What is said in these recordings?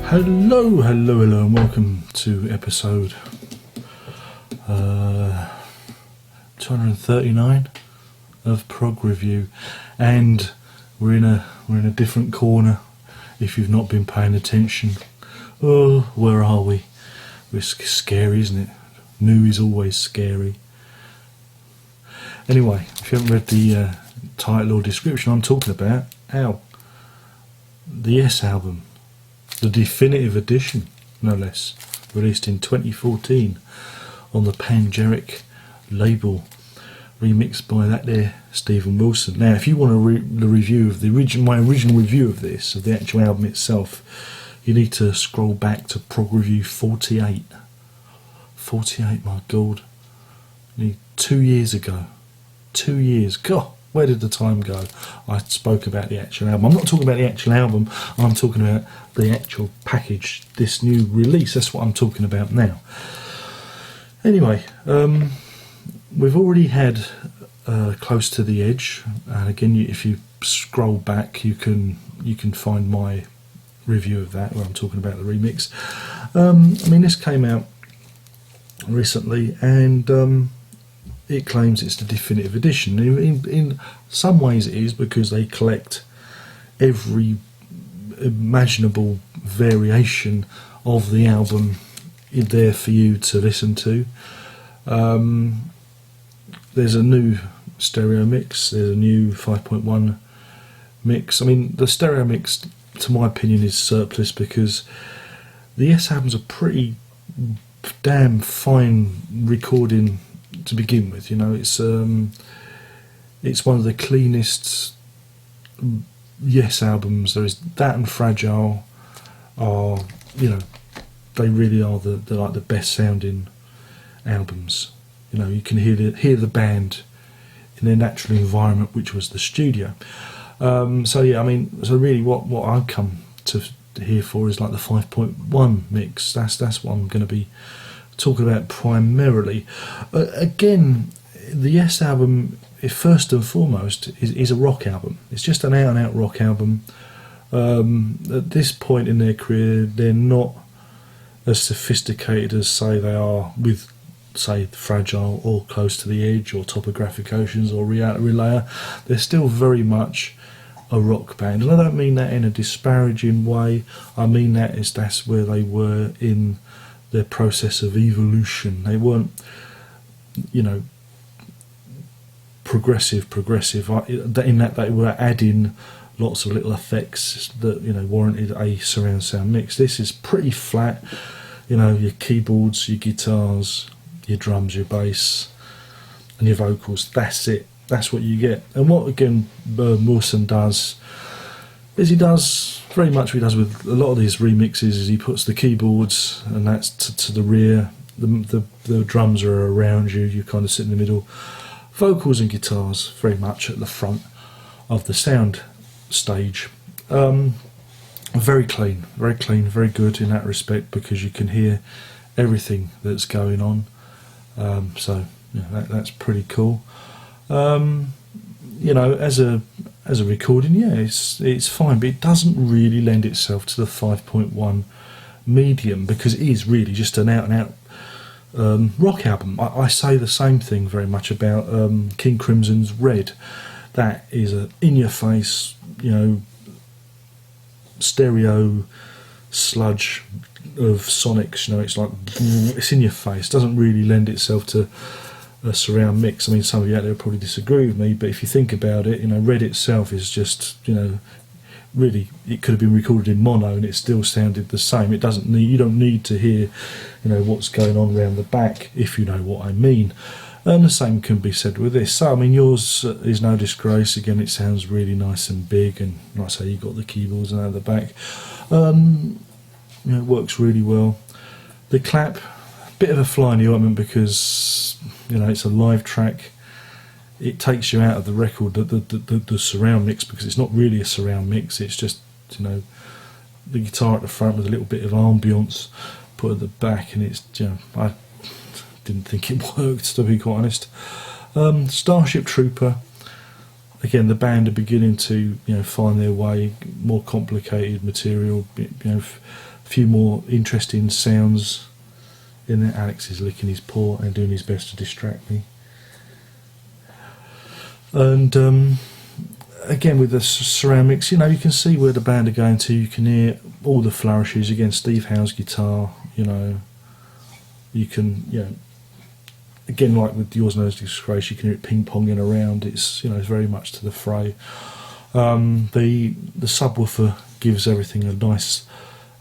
Hello, and welcome to episode 239 of Prog Review, and we're in a different corner. If you've not been paying attention, oh, where are we? It's scary, isn't it? New is always scary. Anyway, if you haven't read the title or description, I'm talking about the Yes album. The definitive edition, no less, released in 2014 on the Pangeric label, remixed by that there Stephen Wilson. Now, if you want the review of my original review of this, of the actual album itself, you need to scroll back to Prog Review 48. 48, my God. 2 years ago. 2 years. God, where did the time go? I spoke about the actual album. I'm not talking about the actual album, I'm talking about the actual package, this new release. That's what I'm talking about now. Anyway, we've already had Close to the Edge, and again, if you scroll back, you can find my review of that, where I'm talking about the remix. This came out recently, and it claims it's the definitive edition. In some ways it is, because they collect every imaginable variation of the album in there for you to listen to. There's a new stereo mix, there's a new 5.1 mix. The stereo mix, to my opinion, is surplus, because the Yes album's a pretty damn fine recording to begin with. It's one of the cleanest Yes albums there is. That and Fragile are, they really are the best sounding albums. You can hear the band in their natural environment, which was the studio. So really what I've come to hear for is like the 5.1 mix. That's what I'm going to be talking about primarily. Again, the Yes album, first and foremost, is a rock album. It's just an out-and-out rock album. At this point in their career, they're not as sophisticated as, say, they are with, say, Fragile or Close to the Edge or Topographic Oceans or Reality Relayer. They're still very much a rock band, and I don't mean that in a disparaging way. I mean that's where they were in their process of evolution. They weren't, progressive in that they were adding lots of little effects that warranted a surround sound mix. This is pretty flat. Your keyboards, your guitars, your drums, your bass, and your vocals. That's it. That's what you get. And what again Wilson does is he does very much what he does with a lot of these remixes, is he puts the keyboards, and that's to the rear. The drums are around you. You kind of sit in the middle. Vocals and guitars very much at the front of the sound stage. Very clean, very good in that respect, because you can hear everything that's going on. That's pretty cool. As a recording, it's fine, but it doesn't really lend itself to the 5.1 medium, because it is really just an out-and-out rock album. I say the same thing very much about King Crimson's Red. That is a in-your-face, stereo sludge of sonics. It's like, it's in your face. Doesn't really lend itself to a surround mix. Some of you out there will probably disagree with me, but if you think about it, Red itself is just, really, it could have been recorded in mono and it still sounded the same. You don't need to hear, what's going on around the back, if you know what I mean. And the same can be said with this. So, yours is no disgrace. Again, it sounds really nice and big, and like I say, you've got the keyboards and at the back. It works really well. The clap, bit of a fly in the ointment, because it's a live track. It takes you out of the record, the surround mix, because it's not really a surround mix. It's just the guitar at the front with a little bit of ambience put at the back, and it's I didn't think it worked, to be quite honest. Starship Trooper, again, the band are beginning to find their way, more complicated material, few more interesting sounds in there. Alex is licking his paw and doing his best to distract me. And again, with the ceramics, you know, you can see where the band are going to. You can hear all the flourishes. Again, Steve Howe's guitar, you know, you can, you know, again, like with Yours No Disgrace, you can hear it ping-ponging around. It's, you know, it's very much to the fray. The subwoofer gives everything a nice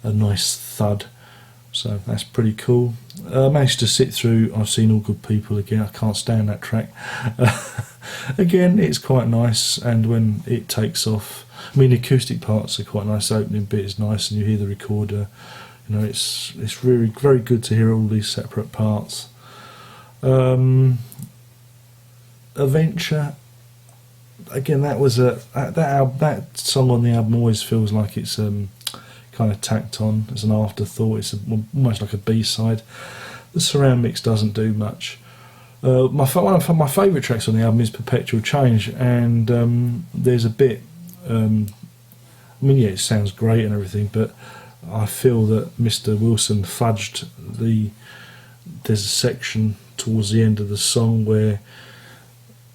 thud, so that's pretty cool. I managed to sit through I've Seen All Good People again. I can't stand that track. Again, it's quite nice, and when it takes off, I mean, the acoustic parts are quite nice. The opening bit is nice, and you hear the recorder. You know, it's really very good to hear all these separate parts. Adventure, again, that was that song on the album always feels like it's kind of tacked on as an afterthought. It's almost like a B-side. The surround mix doesn't do much. One of my favourite tracks on the album is Perpetual Change, and there's a bit, I mean, yeah, it sounds great and everything, but I feel that Mr. Wilson fudged there's a section towards the end of the song where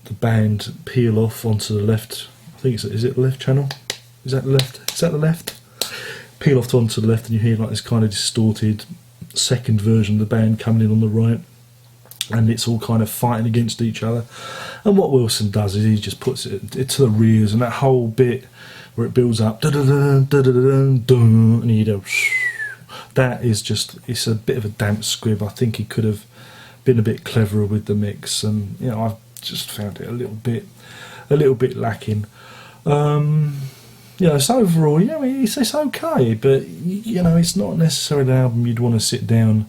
the band peel off onto the left. I think is it the left channel? Is that the left? Is that the left? Peel off onto the left, and you hear like this kind of distorted second version of the band coming in on the right, and it's all kind of fighting against each other. And what Wilson does is he just puts it to the rears, and that whole bit where it builds up, and you go, that is just, it's a bit of a damp squib. I think he could have been a bit cleverer with the mix, and you know, I've just found it a little bit lacking. You know, so overall, yeah, I mean, it's okay, but you know, it's not necessarily an album you'd want to sit down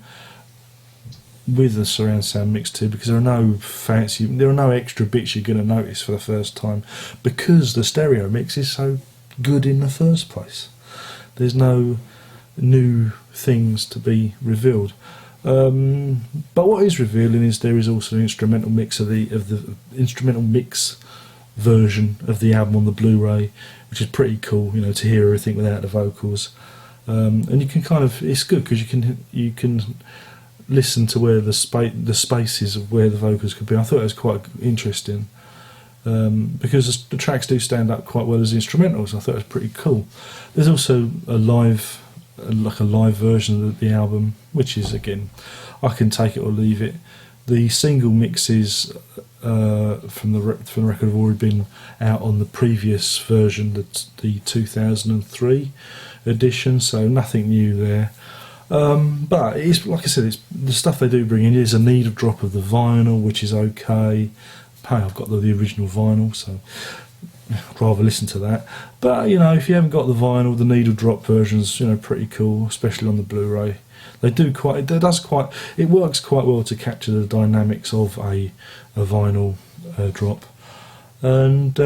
with a surround sound mix to, because there are no extra bits you're going to notice for the first time, because the stereo mix is so good in the first place. There's no new things to be revealed. But what is revealing is there is also an instrumental mix of the instrumental mix version of the album on the Blu-ray, which is pretty cool, you know, to hear everything without the vocals. And you can kind of, it's good because you can listen to where the spaces of where the vocals could be. I thought it was quite interesting, because the tracks do stand up quite well as instrumentals. I thought it was pretty cool. There's also a live version of the album, which is, again, I can take it or leave it. The single mixes from the record have already been out on the previous version, the 2003 edition, so nothing new there. But it's, like I said, it's the stuff they do bring in. There's a needle drop of the vinyl, which is okay. Hey, I've got the original vinyl, so I'd rather listen to that. But you know, if you haven't got the vinyl, the needle drop version's, you know, pretty cool, especially on the Blu-ray. It works quite well to capture the dynamics of a vinyl drop. And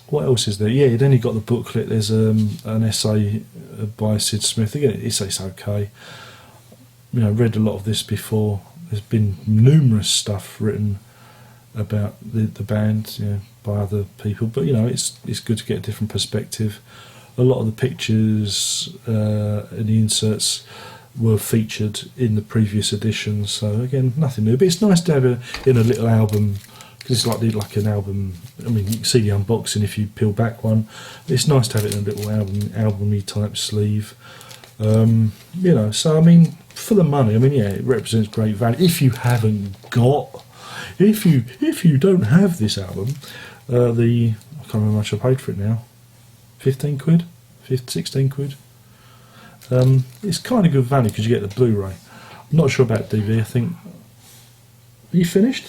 what else is there? Yeah, then you got the booklet. There's an essay by Sid Smith. Again, it's okay. You know, read a lot of this before. There's been numerous stuff written about the band, you know, by other people. But you know, it's good to get a different perspective. A lot of the pictures and the inserts were featured in the previous edition, so again, nothing new, but it's nice to have it in a little album, because it's like an album. I mean, you can see the unboxing if you peel back one. It's nice to have it in a little album-y type sleeve. You know, so I mean, for the money, I mean, yeah, it represents great value. If you don't have this album, I can't remember how much I paid for it now, 15 quid, 16 quid. It's kind of good value because you get the Blu-ray. I'm not sure about DVD. I think. Are you finished?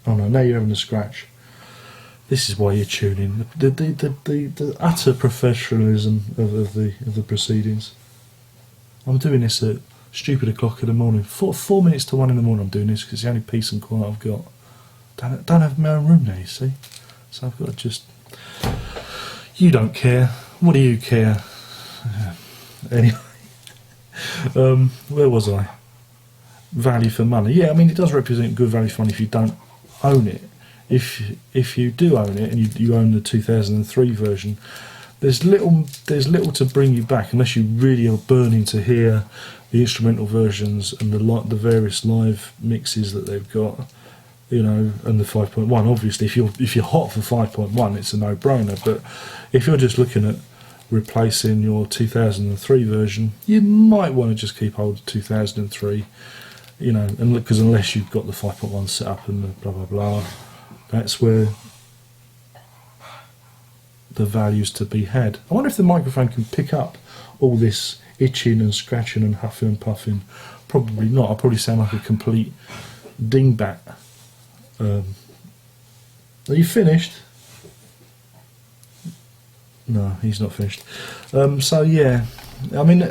Oh no! Now you're having a scratch. This is why you're tuning. The utter professionalism of the proceedings. I'm doing this at stupid o'clock in the morning. 4 minutes to 1 in the morning. I'm doing this because it's the only peace and quiet I've got. Don't have my own room now. You see, so I've got to just. You don't care. What do you care? Anyway, where was I? Value for money. Yeah, I mean, it does represent good value for money if you don't own it. If you do own it and you own the 2003 version, there's little to bring you back unless you really are burning to hear the instrumental versions and the various live mixes that they've got, you know, and the 5.1. Obviously, if you're hot for 5.1, it's a no-brainer. But if you're just looking at replacing your 2003 version, you might want to just keep hold of 2003, you know, and because unless you've got the 5.1 set up and the blah blah blah, that's where the values to be had. I wonder if the microphone can pick up all this itching and scratching and huffing and puffing. Probably not. I'll probably sound like a complete dingbat. Are you finished? No, he's not finished. So yeah, I mean,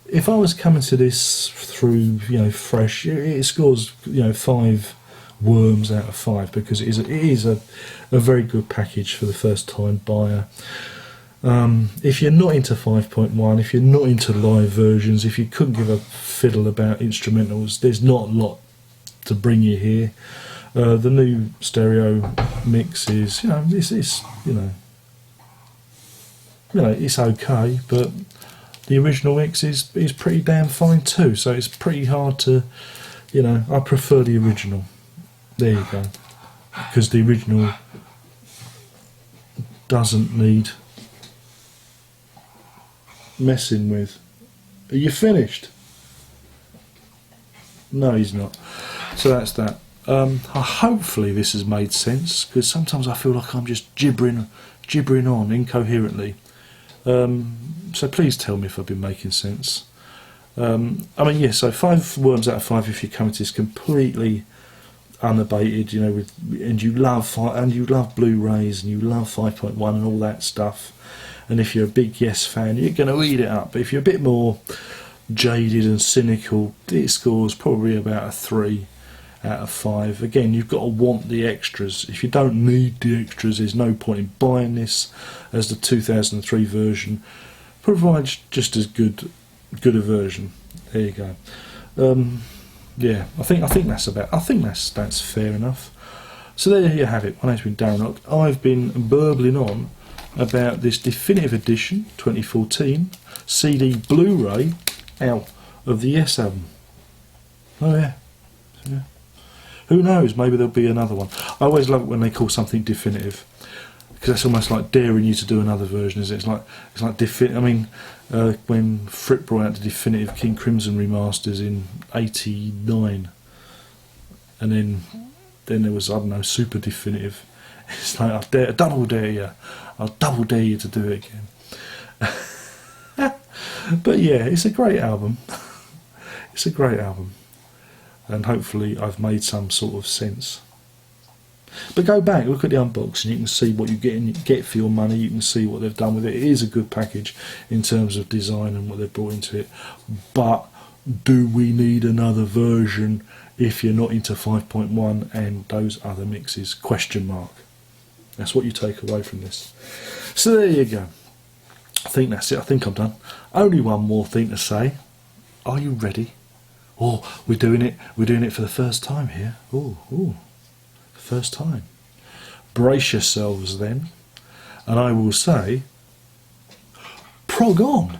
if I was coming to this through, you know, fresh, it scores, you know, 5 worms out of 5 because it is a very good package for the first time buyer. If you're not into 5.1, if you're not into live versions, if you couldn't give a fiddle about instrumentals, there's not a lot to bring you here. The new stereo mix is, you know, it's it's okay, but the original mix is pretty damn fine too. So it's pretty hard to, you know, I prefer the original. There you go, because the original doesn't need messing with. Are you finished? No, he's not. So that's that. Hopefully this has made sense, because sometimes I feel like I'm just gibbering on incoherently. So please tell me if I've been making sense. I mean, yeah, so 5 worms out of 5 if you're coming to this completely unabated, you know, and you love Blu-rays and you love 5.1 and all that stuff. And if you're a big Yes fan, you're going to eat it up. But if you're a bit more jaded and cynical, it scores probably about a 3 out of 5. Again, you've got to want the extras. If you don't need the extras, there's no point in buying this, as the 2003 version provides just as good a version. There you go. Yeah, I think that's fair enough. So there you have it. My name's been Darren Rock. I've been burbling on about this definitive edition 2014 CD Blu-ray out of the Yes album. Oh yeah. Who knows? Maybe there'll be another one. I always love it when they call something definitive, because that's almost like daring you to do another version. Is it? It's like I mean, when Fripp brought out the definitive King Crimson remasters in '89, and then there was, I don't know, super definitive. It's like I'll double dare you to do it again. But yeah, it's a great album. It's a great album. And hopefully I've made some sort of sense. But go back, look at the unboxing, you can see what you get for your money, you can see what they've done with it. It is a good package in terms of design and what they've brought into it. But do we need another version if you're not into 5.1 and those other mixes? Question mark. That's what you take away from this. So there you go. I think that's it. I think I'm done. Only one more thing to say. Are you ready? Oh, we're doing it for the first time here. Ooh, first time. Brace yourselves then, and I will say, prog on.